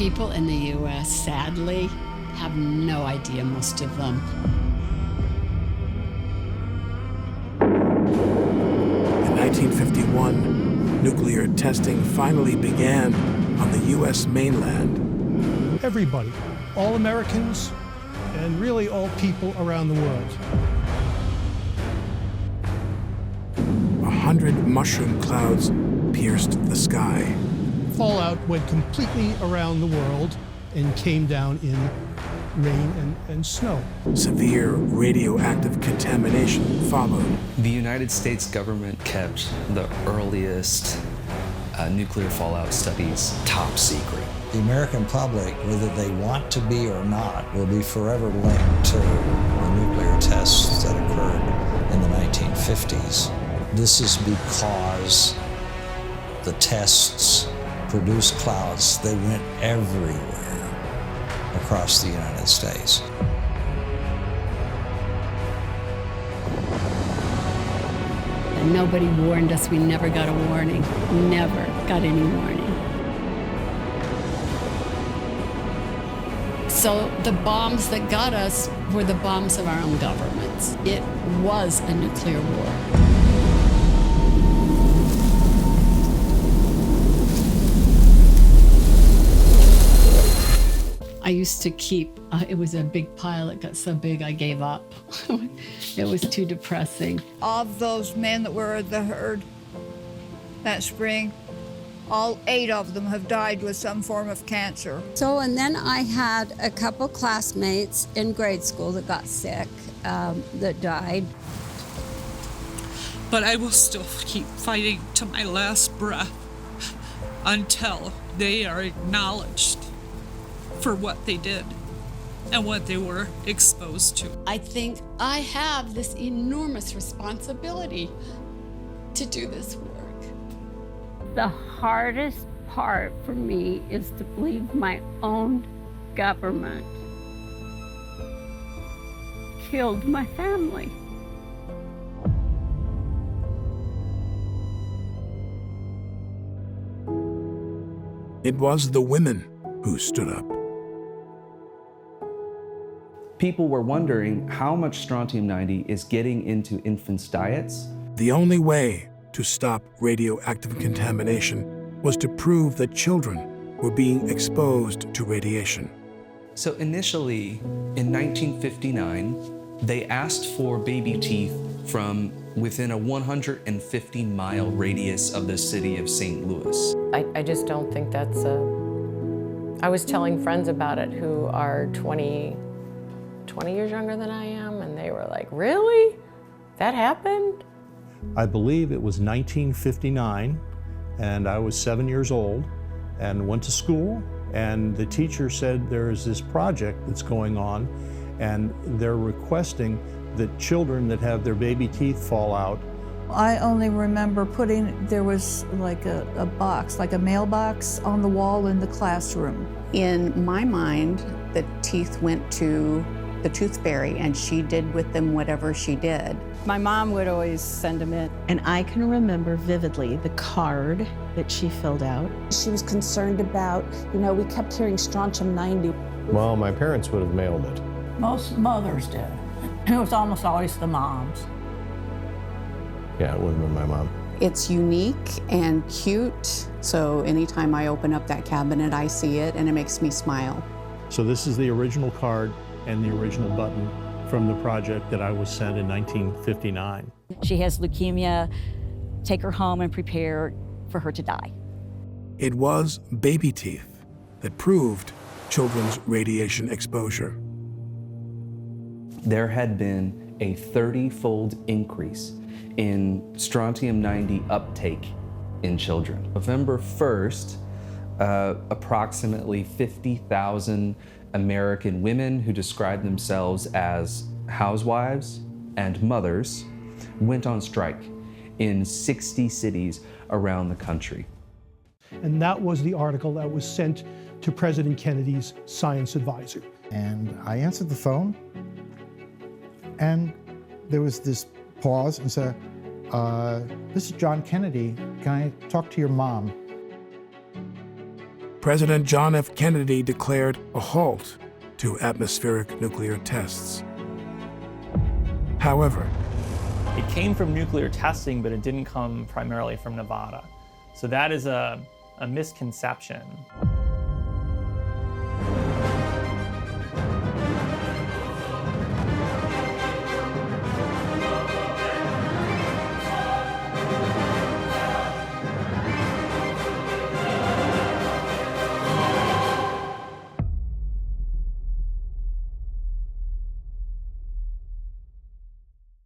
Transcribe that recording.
people in the U.S., sadly, have no idea, most of them. In 1951, nuclear testing finally began on the U.S. mainland. Everybody, all Americans, and really all people around the world. 100 mushroom clouds pierced the sky. Fallout went completely around the world and came down in rain and snow. Severe radioactive contamination followed. The United States government kept the earliest nuclear fallout studies top secret. The American public, whether they want to be or not, will be forever linked to the nuclear tests that occurred in the 1950s. This is because the tests produced clouds. They went everywhere across the United States. And nobody warned us. We never got a warning. Never got any warning. So the bombs that got us were the bombs of our own governments. It was a nuclear war. I used to keep, it was a big pile. It got so big I gave up. It was too depressing. Of those men that were at the herd that spring, all 8 of them have died with some form of cancer. So, and then I had a couple classmates in grade school that got sick, that died. But I will still keep fighting to my last breath until they are acknowledged for what they did and what they were exposed to. I think I have this enormous responsibility to do this work. The hardest part for me is to believe my own government killed my family. It was the women who stood up. People were wondering how much strontium-90 is getting into infants' diets. The only way to stop radioactive contamination was to prove that children were being exposed to radiation. So initially, in 1959, they asked for baby teeth from within a 150-mile radius of the city of St. Louis. I just don't think that's I was telling friends about it who are 20 years younger than I am, and they were like, really? That happened? I believe it was 1959, and I was 7 years old and went to school, and the teacher said there is this project that's going on, and they're requesting that children that have their baby teeth fall out. I only remember there was like a box, like a mailbox on the wall in the classroom. In my mind, the teeth went to the tooth fairy, and she did with them whatever she did. My mom would always send them in. And I can remember vividly the card that she filled out. She was concerned about, we kept hearing strontium-90. Well, my parents would have mailed it. Most mothers did. It was almost always the moms. Yeah, it would have been my mom. It's unique and cute, so anytime I open up that cabinet, I see it, and it makes me smile. So this is the original card and the original button from the project that I was sent in 1959. She has leukemia. Take her home and prepare for her to die. It was baby teeth that proved children's radiation exposure. There had been a 30-fold increase in strontium-90 uptake in children. November 1st, approximately 50,000 American women who described themselves as housewives and mothers went on strike in 60 cities around the country. And that was the article that was sent to President Kennedy's science advisor. And I answered the phone, and there was this pause and said, this is John Kennedy. Can I talk to your mom? President John F. Kennedy declared a halt to atmospheric nuclear tests. However, it came from nuclear testing, but it didn't come primarily from Nevada. So that is a misconception.